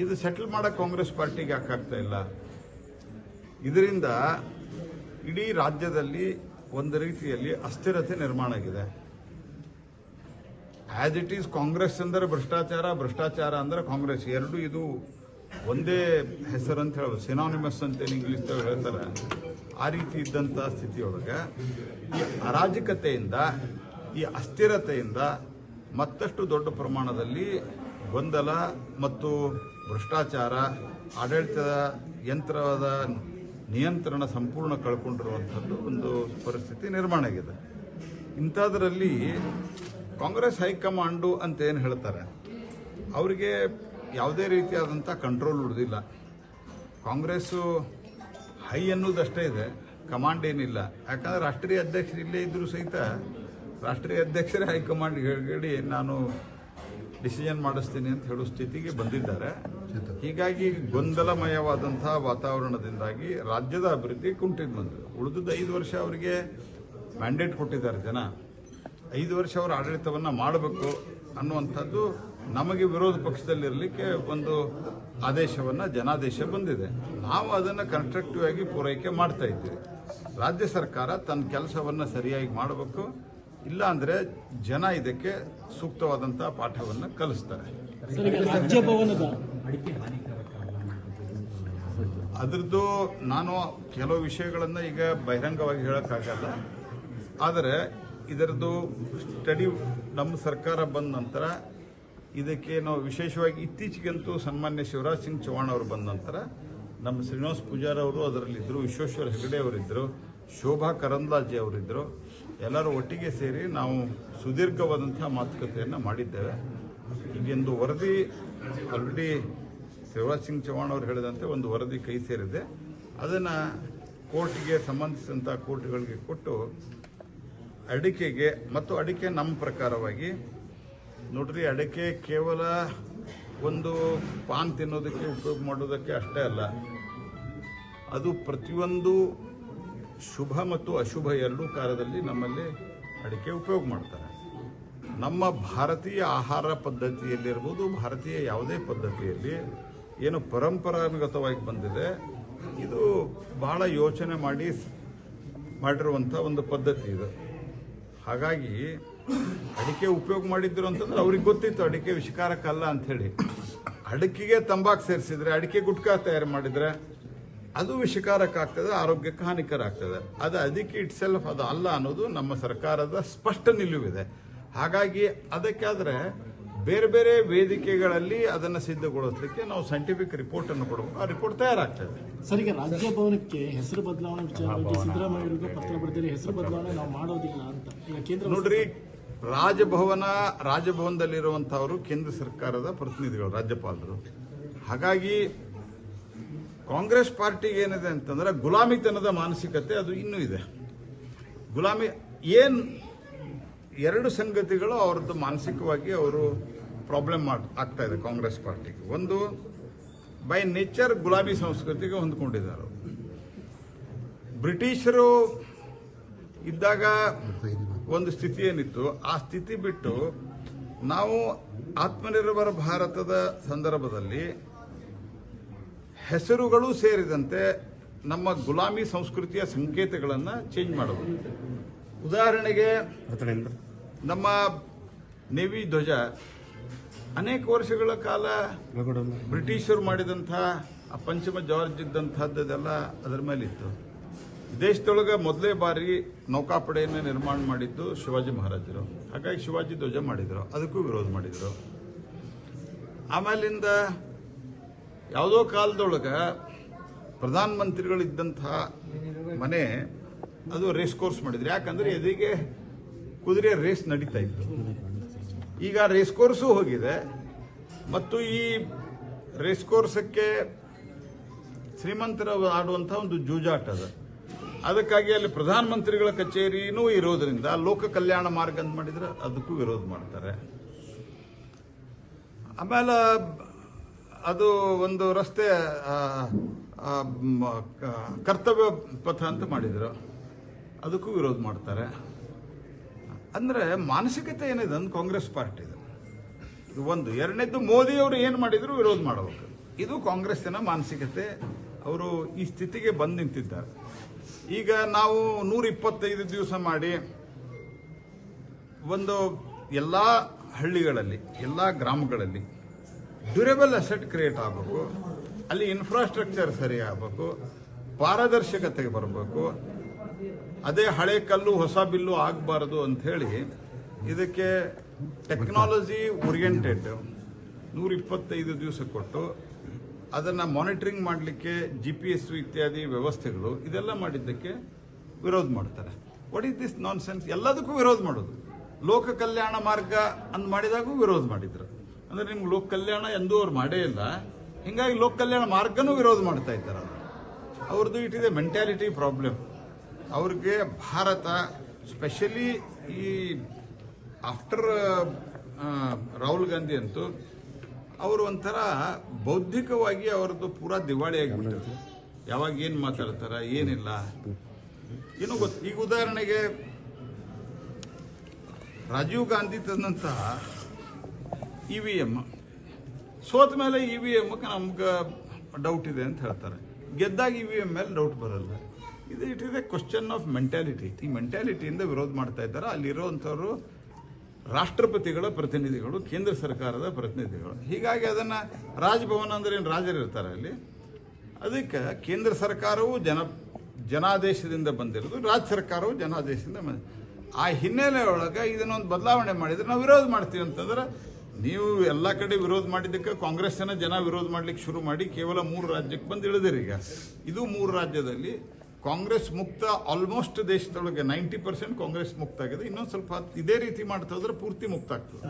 ಇದು ಸೆಟಲ್ ಮಾಡಕ್ಕೆ ಕಾಂಗ್ರೆಸ್ ಪಾರ್ಟಿಗೆ ಯಾಕಾಗ್ತಾ ಇಲ್ಲ? ಇದರಿಂದ ಇಡೀ ರಾಜ್ಯದಲ್ಲಿ ಒಂದು ರೀತಿಯಲ್ಲಿ ಅಸ್ಥಿರತೆ ನಿರ್ಮಾಣ ಆಗಿದೆ. ಆಸ್ ಇಟ್ ಈಸ್ ಕಾಂಗ್ರೆಸ್ ಅಂದರೆ ಭ್ರಷ್ಟಾಚಾರ, ಭ್ರಷ್ಟಾಚಾರ ಅಂದರೆ ಕಾಂಗ್ರೆಸ್, ಎರಡು ಇದು ಒಂದೇ ಹೆಸರು ಅಂತ ಹೇಳ್ಬೋದು, ಸಿನಾನಿಮಸ್ ಅಂತ ಇಂಗ್ಲಿಷ್ ಹೇಳ್ತಾರೆ. ಆ ರೀತಿ ಇದ್ದಂಥ ಸ್ಥಿತಿಯೊಳಗೆ ಈ ಅರಾಜಕತೆಯಿಂದ, ಈ ಅಸ್ಥಿರತೆಯಿಂದ ಮತ್ತಷ್ಟು ದೊಡ್ಡ ಪ್ರಮಾಣದಲ್ಲಿ ಗೊಂದಲ ಮತ್ತು ಭ್ರಷ್ಟಾಚಾರ, ಆಡಳಿತದ ಯಂತ್ರದ ನಿಯಂತ್ರಣ ಸಂಪೂರ್ಣ ಕಳ್ಕೊಂಡಿರುವಂಥದ್ದು ಒಂದು ಪರಿಸ್ಥಿತಿ ನಿರ್ಮಾಣ ಆಗಿದೆ. ಇಂಥದ್ರಲ್ಲಿ ಕಾಂಗ್ರೆಸ್ ಹೈಕಮಾಂಡು ಅಂತ ಏನು ಹೇಳ್ತಾರೆ, ಅವರಿಗೆ ಯಾವುದೇ ರೀತಿಯಾದಂಥ ಕಂಟ್ರೋಲ್ ಉಳಿದಿಲ್ಲ. ಕಾಂಗ್ರೆಸ್ಸು ಹೈ ಅನ್ನೋದಷ್ಟೇ ಇದೆ, ಕಮಾಂಡ್ ಏನಿಲ್ಲ. ಯಾಕಂದರೆ ರಾಷ್ಟ್ರೀಯ ಅಧ್ಯಕ್ಷರು ಇಲ್ಲೇ ಇದ್ದರೂ ಸಹಿತ ರಾಷ್ಟ್ರೀಯ ಅಧ್ಯಕ್ಷರೇ ಹೈಕಮಾಂಡ್ ಹೇಳಿ ನಾನು ಡಿಸಿಷನ್ ಮಾಡಿಸ್ತೀನಿ ಅಂತ ಹೇಳೋ ಸ್ಥಿತಿಗೆ ಬಂದಿದ್ದಾರೆ. ಹೀಗಾಗಿ ಗೊಂದಲಮಯವಾದಂಥ ವಾತಾವರಣದಿಂದಾಗಿ ರಾಜ್ಯದ ಅಭಿವೃದ್ಧಿ ಕುಂಠಿತ ಬಂದಿದೆ. ಉಳಿದ 5 ವರ್ಷ ಅವರಿಗೆ ಮ್ಯಾಂಡೇಟ್ ಕೊಟ್ಟಿದ್ದಾರೆ ಜನ. 5 ವರ್ಷ ಅವರ ಆಡಳಿತವನ್ನು ಮಾಡಬೇಕು ಅನ್ನುವಂಥದ್ದು ನಮಗೆ ವಿರೋಧ ಪಕ್ಷದಲ್ಲಿರಲಿಕ್ಕೆ ಒಂದು ಆದೇಶವನ್ನು ಜನಾದೇಶ ಬಂದಿದೆ. ನಾವು ಅದನ್ನು ಕನ್ಸ್ಟ್ರಕ್ಟಿವ್ ಆಗಿ ಪೂರೈಕೆ ಮಾಡ್ತಾ ಇದ್ದೀವಿ. ರಾಜ್ಯ ಸರ್ಕಾರ ತನ್ನ ಕೆಲಸವನ್ನು ಸರಿಯಾಗಿ ಮಾಡಬೇಕು, ಇಲ್ಲ ಅಂದರೆ ಜನ ಇದಕ್ಕೆ ಸೂಕ್ತವಾದಂಥ ಪಾಠವನ್ನು ಕಲಿಸ್ತಾರೆ. ಅದರದ್ದು ನಾನು ಕೆಲವು ವಿಷಯಗಳನ್ನು ಈಗ ಬಹಿರಂಗವಾಗಿ ಹೇಳೋಕ್ಕಾಗಲ್ಲ. ಆದರೆ ಇದರದ್ದು ಸ್ಟಡಿ ನಮ್ಮ ಸರ್ಕಾರ ಬಂದ ನಂತರ ಇದಕ್ಕೆ ನಾವು ವಿಶೇಷವಾಗಿ ಇತ್ತೀಚೆಗಂತೂ ಸನ್ಮಾನ್ಯ ಶಿವರಾಜ್ ಸಿಂಗ್ ಚೌಹಾಣ್ ಅವರು ಬಂದ ನಂತರ ನಮ್ಮ ಶ್ರೀನಿವಾಸ್ ಪೂಜಾರಿ ಅವರು ಅದರಲ್ಲಿದ್ದರು, ವಿಶ್ವೇಶ್ವರ ಹೆಗಡೆ ಅವರಿದ್ದರು, ಶೋಭಾ ಕರಂದ್ಲಾಜೆ ಅವರಿದ್ದರು. ಎಲ್ಲರೂ ಒಟ್ಟಿಗೆ ಸೇರಿ ನಾವು ಸುದೀರ್ಘವಾದಂಥ ಮಾತುಕತೆಯನ್ನು ಮಾಡಿದ್ದೇವೆ. ಈಗೊಂದು ವರದಿ ಆಲ್ರೆಡಿ ಶಿವರಾಜ್ ಸಿಂಗ್ ಚೌಹಾಣ್ ಅವರು ಹೇಳಿದಂತೆ ಒಂದು ವರದಿ ಕೈ ಸೇರಿದೆ. ಅದನ್ನು ಕೋರ್ಟ್ಗೆ ಸಂಬಂಧಿಸಿದಂಥ ಕೋರ್ಟ್ಗಳಿಗೆ ಕೊಟ್ಟು ಅಡಿಕೆಗೆ, ಮತ್ತು ಅಡಿಕೆ ನಮ್ಮ ಪ್ರಕಾರವಾಗಿ ನೋಡ್ರಿ, ಅಡಿಕೆ ಕೇವಲ ಒಂದು ಪಾನ್ ತಿನ್ನೋದಕ್ಕೆ ಉಪಯೋಗ ಮಾಡೋದಕ್ಕೆ ಅಷ್ಟೇ ಅಲ್ಲ, ಅದು ಪ್ರತಿಯೊಂದು ಶುಭ ಮತ್ತು ಅಶುಭ ಎರಡೂ ಕಾಲದಲ್ಲಿ ನಮ್ಮಲ್ಲಿ ಅಡಿಕೆ ಉಪಯೋಗ ಮಾಡ್ತಾರೆ. ನಮ್ಮ ಭಾರತೀಯ ಆಹಾರ ಪದ್ಧತಿಯಲ್ಲಿರ್ಬೋದು, ಭಾರತೀಯ ಯಾವುದೇ ಪದ್ಧತಿಯಲ್ಲಿ ಏನು ಪರಂಪರಾಗತವಾಗಿ ಬಂದಿದೆ, ಇದು ಬಹಳ ಯೋಚನೆ ಮಾಡಿರುವಂಥ ಒಂದು ಪದ್ಧತಿ ಇದು. ಹಾಗಾಗಿ ಅಡಿಕೆ ಉಪಯೋಗ ಮಾಡಿದ್ರು ಅಂತಂದ್ರೆ ಅವ್ರಿಗೆ ಗೊತ್ತಿತ್ತು ಅಡಿಕೆ ವಿಷಕಾರಕ್ಕಲ್ಲ ಅಂಥೇಳಿ. ಅಡಿಕೆಗೆ ತಂಬಾಕು ಸೇರಿಸಿದ್ರೆ, ಅಡಿಕೆ ಗುಟ್ಕಾ ತಯಾರು ಮಾಡಿದರೆ ಅದು ವಿಷಕಾರಕ್ಕಾಗ್ತದೆ, ಆರೋಗ್ಯಕ್ಕೆ ಹಾನಿಕರ ಆಗ್ತದೆ. ಅದು ಅದಕ್ಕೆ ಇಟ್ಸೆಲ್ಫ್ ಅದು ಅಲ್ಲ ಅನ್ನೋದು ನಮ್ಮ ಸರ್ಕಾರದ ಸ್ಪಷ್ಟ ನಿಲುವಿದೆ. ಹಾಗಾಗಿ ಅದಕ್ಕಾದರೆ ಬೇರೆ ಬೇರೆ ವೇದಿಕೆಗಳಲ್ಲಿ ಅದನ್ನು ಸಿದ್ಧಗೊಳಿಸಲಿಕ್ಕೆ ನಾವು ಸೈಂಟಿಫಿಕ್ ರಿಪೋರ್ಟ್ ಅನ್ನು ಕೊಡಬೇಕು. ಆ ರಿಪೋರ್ಟ್ ತಯಾರಾಗ್ತದೆ. ಸರ್, ಈಗ ರಾಜ್ಯಭವನಕ್ಕೆ ಹೆಸರು ಬದಲಾವಣೆ ವಿಚಾರವಾಗಿ ಸಿದ್ದರಾಮಯ್ಯ ಪತ್ರ ಬರೆದಿರಿ, ಹೆಸರು ಬದಲಾವಣೆ ನಾವು ಮಾಡೋದಿಲ್ಲ ಅಂತ. ಈಗ ಕೇಂದ್ರ ನೋಡ್ರಿ, ರಾಜಭವನದಲ್ಲಿರುವಂತಹವರು ಕೇಂದ್ರ ಸರ್ಕಾರದ ಪ್ರತಿನಿಧಿಗಳು, ರಾಜ್ಯಪಾಲರು. ಹಾಗಾಗಿ ಕಾಂಗ್ರೆಸ್ ಪಾರ್ಟಿಗೆ ಏನಿದೆ ಅಂತಂದ್ರೆ ಗುಲಾಮಿತನದ ಮಾನಸಿಕತೆ ಅದು ಇನ್ನೂ ಇದೆ. ಗುಲಾಮಿ ಎರಡು ಸಂಗತಿಗಳು ಅವರದ್ದು ಮಾನಸಿಕವಾಗಿ ಅವರು ಪ್ರಾಬ್ಲಮ್ ಆಗ್ತಾ ಇದೆ ಕಾಂಗ್ರೆಸ್ ಪಾರ್ಟಿಗೆ. ಒಂದು, ಬೈ ನೇಚರ್ ಗುಲಾಬಿ ಸಂಸ್ಕೃತಿಗೆ ಹೊಂದ್ಕೊಂಡಿದ್ದಾರೆ. ಬ್ರಿಟಿಷರು ಇದ್ದಾಗ ಒಂದು ಸ್ಥಿತಿ ಏನಿತ್ತು, ಆ ಸ್ಥಿತಿ ಬಿಟ್ಟು ನಾವು ಆತ್ಮನಿರ್ಭರ ಭಾರತದ ಸಂದರ್ಭದಲ್ಲಿ ಹೆಸರುಗಳು ಸೇರಿದಂತೆ ನಮ್ಮ ಗುಲಾಮಿ ಸಂಸ್ಕೃತಿಯ ಸಂಕೇತಗಳನ್ನು ಚೇಂಜ್ ಮಾಡಬಹುದು. ಉದಾಹರಣೆಗೆ ನಮ್ಮ ನೇವಿ ಧ್ವಜ ಅನೇಕ ವರ್ಷಗಳ ಕಾಲ ಬ್ರಿಟಿಷರು ಮಾಡಿದಂಥ ಪಂಚಮ ಜಾರ್ಜ್ ಇದ್ದಂಥದ್ದೆಲ್ಲ ಅದರ ಮೇಲಿತ್ತು. ದೇಶದೊಳಗೆ ಮೊದಲೇ ಬಾರಿ ನೌಕಾಪಡೆಯನ್ನು ನಿರ್ಮಾಣ ಮಾಡಿದ್ದು ಶಿವಾಜಿ ಮಹಾರಾಜರು. ಹಾಗಾಗಿ ಶಿವಾಜಿ ಧ್ವಜ ಮಾಡಿದರು, ಅದಕ್ಕೂ ವಿರೋಧ ಮಾಡಿದರು. ಆಮೇಲಿಂದ ಯಾವುದೋ ಕಾಲದೊಳಗೆ ಪ್ರಧಾನಮಂತ್ರಿಗಳಿದ್ದಂಥ ಮನೆ ಅದು ರೇಸ್ ಕೋರ್ಸ್ ಮಾಡಿದ್ರು. ಯಾಕಂದರೆ ಎದೆಗೆ ಕುದುರೆ ರೇಸ್ ನಡೀತಾ ಇತ್ತು. ಈಗ ರೇಸ್ ಕೋರ್ಸು ಹೋಗಿದೆ ಮತ್ತು ಈ ರೇಸ್ ಕೋರ್ಸಕ್ಕೆ ಶ್ರೀಮಂತರ ಆಡುವಂಥ ಒಂದು ಜೂಜಾಟ ಅದ. ಅದಕ್ಕಾಗಿ ಅಲ್ಲಿ ಪ್ರಧಾನಮಂತ್ರಿಗಳ ಕಚೇರಿನೂ ಇರೋದ್ರಿಂದ ಲೋಕ ಕಲ್ಯಾಣ ಮಾರ್ಗ ಅಂತ ಮಾಡಿದ್ರೆ ಅದಕ್ಕೂ ವಿರೋಧ ಮಾಡ್ತಾರೆ. ಆಮೇಲೆ ಅದು ಒಂದು ರಸ್ತೆ ಕರ್ತವ್ಯ ಪಥ ಅಂತ ಮಾಡಿದ್ರು, ಅದಕ್ಕೂ ವಿರೋಧ ಮಾಡ್ತಾರೆ. ಅಂದರೆ ಮಾನಸಿಕತೆ ಏನಿದೆ ಅಂದ್ ಕಾಂಗ್ರೆಸ್ ಪಾರ್ಟಿದು. ಇದು ಒಂದು. ಎರಡನೇದ್ದು, ಮೋದಿಯವರು ಏನು ಮಾಡಿದ್ರು ವಿರೋಧ ಮಾಡಬೇಕು. ಇದು ಕಾಂಗ್ರೆಸ್ಸಿನ ಮಾನಸಿಕತೆ. ಅವರು ಈ ಸ್ಥಿತಿಗೆ ಬಂದು ನಿಂತಿದ್ದಾರೆ. ಈಗ ನಾವು 125 ದಿವಸ ಮಾಡಿ ಒಂದು ಎಲ್ಲ ಹಳ್ಳಿಗಳಲ್ಲಿ, ಎಲ್ಲ ಗ್ರಾಮಗಳಲ್ಲಿ ಡ್ಯೂರೇಬಲ್ ಅಸೆಟ್ ಕ್ರಿಯೇಟ್ ಆಗಬೇಕು, ಅಲ್ಲಿ ಇನ್ಫ್ರಾಸ್ಟ್ರಕ್ಚರ್ ಸರಿ ಆಗಬೇಕು, ಪಾರದರ್ಶಕತೆಗೆ ಬರಬೇಕು, ಅದೇ ಹಳೆ ಕಲ್ಲು ಹೊಸ ಬಿಲ್ಲು ಆಗಬಾರದು ಅಂಥೇಳಿ ಇದಕ್ಕೆ ಟೆಕ್ನಾಲಜಿ ಓರಿಯೆಂಟೆಡ್ 125 ದಿವಸ ಕೊಟ್ಟು ಅದನ್ನು ಮಾನಿಟರಿಂಗ್ ಮಾಡಲಿಕ್ಕೆ GPS ಇತ್ಯಾದಿ ವ್ಯವಸ್ಥೆಗಳು ಇದೆಲ್ಲ ಮಾಡಿದ್ದಕ್ಕೆ ವಿರೋಧ ಮಾಡ್ತಾರೆ. What is this non sense? ಎಲ್ಲದಕ್ಕೂ ವಿರೋಧ ಮಾಡೋದು. ಲೋಕ ಕಲ್ಯಾಣ ಮಾರ್ಗ ಅಂತ ಮಾಡಿದಾಗೂ ವಿರೋಧ ಮಾಡಿದ್ರು. ಅಂದ್ರೆ ನಿಮ್ಗೆ ಲೋಕ ಕಲ್ಯಾಣ ಎಂದೂ ಅವ್ರು ಮಾಡೇ ಇಲ್ಲ, ಹಿಂಗಾಗಿ ಲೋಕ ಕಲ್ಯಾಣ ಮಾರ್ಗನೂ ವಿರೋಧ ಮಾಡ್ತಾ ಇದ್ದಾರೆ. ಅವ್ರದ್ದು it is A mentality problem. ಅವ್ರಿಗೆ ಭಾರತ ಸ್ಪೆಷಲಿ ಈ ಆಫ್ಟರ್ ರಾಹುಲ್ ಗಾಂಧಿ ಅಂತೂ ಅವರು ಒಂಥರ ಬೌದ್ಧಿಕವಾಗಿ ಅವರದ್ದು ಪೂರಾ ದಿವಾಳಿ ಆಗಿಬಿಟ್ಟಿದೆ. ಯಾವಾಗ ಏನು ಮಾತಾಡ್ತಾರ ಏನಿಲ್ಲ ಏನೋ ಗೊತ್ತು. ಈಗ ಉದಾಹರಣೆಗೆ ರಾಜೀವ್ ಗಾಂಧಿ ತಂದಂತಹ EVM ಸೋತ ಮೇಲೆ EVM ನಮ್ಗೆ ಡೌಟ್ ಇದೆ ಅಂತ ಹೇಳ್ತಾರೆ, ಗೆದ್ದಾಗ EVM ಮೇಲೆ ಡೌಟ್ ಬರಲ್ಲ. ಇದು it is A question of mentality. ಈ ಮೆಂಟ್ಯಾಲಿಟಿಯಿಂದ ವಿರೋಧ ಮಾಡ್ತಾ ಇದ್ದಾರೆ. ಅಲ್ಲಿರುವಂಥವ್ರು ರಾಷ್ಟ್ರಪತಿಗಳ ಪ್ರತಿನಿಧಿಗಳು, ಕೇಂದ್ರ ಸರ್ಕಾರದ ಪ್ರತಿನಿಧಿಗಳು. ಹೀಗಾಗಿ ಅದನ್ನು ರಾಜಭವನ ಅಂದ್ರೆ ಏನು ರಾಜರು ಇರ್ತಾರೆ ಅಲ್ಲಿ, ಅದಕ್ಕೆ ಕೇಂದ್ರ ಸರ್ಕಾರವು ಜನಾದೇಶದಿಂದ ಬಂದಿರೋದು, ರಾಜ್ಯ ಸರ್ಕಾರವು ಜನಾದೇಶದಿಂದ ಆ ಹಿನ್ನೆಲೆ ಒಳಗೆ ಇದನ್ನೊಂದು ಬದಲಾವಣೆ ಮಾಡಿದ್ರೆ ನಾವು ವಿರೋಧ ಮಾಡ್ತೀವಿ ಅಂತಂದ್ರೆ, ನೀವು ಎಲ್ಲ ಕಡೆ ವಿರೋಧ ಮಾಡಿದ್ದಕ್ಕೆ ಕಾಂಗ್ರೆಸ್ಸನ್ನ ಜನ ವಿರೋಧ ಮಾಡ್ಲಿಕ್ಕೆ ಶುರು ಮಾಡಿ ಕೇವಲ 3 ರಾಜ್ಯಕ್ಕೆ ಬಂದು ಇಳಿದಿರಿ. ಈಗ ಇದು 3 ರಾಜ್ಯದಲ್ಲಿ ಕಾಂಗ್ರೆಸ್ ಮುಕ್ತ ಆಲ್ಮೋಸ್ಟ್ ದೇಶದೊಳಗೆ 90% ಕಾಂಗ್ರೆಸ್ ಮುಕ್ತ ಆಗಿದೆ. ಇನ್ನೊಂದು ಸ್ವಲ್ಪ ಇದೇ ರೀತಿ ಮಾಡ್ತಾ ಹೋದ್ರೆ ಪೂರ್ತಿ ಮುಕ್ತ ಆಗ್ತದೆ.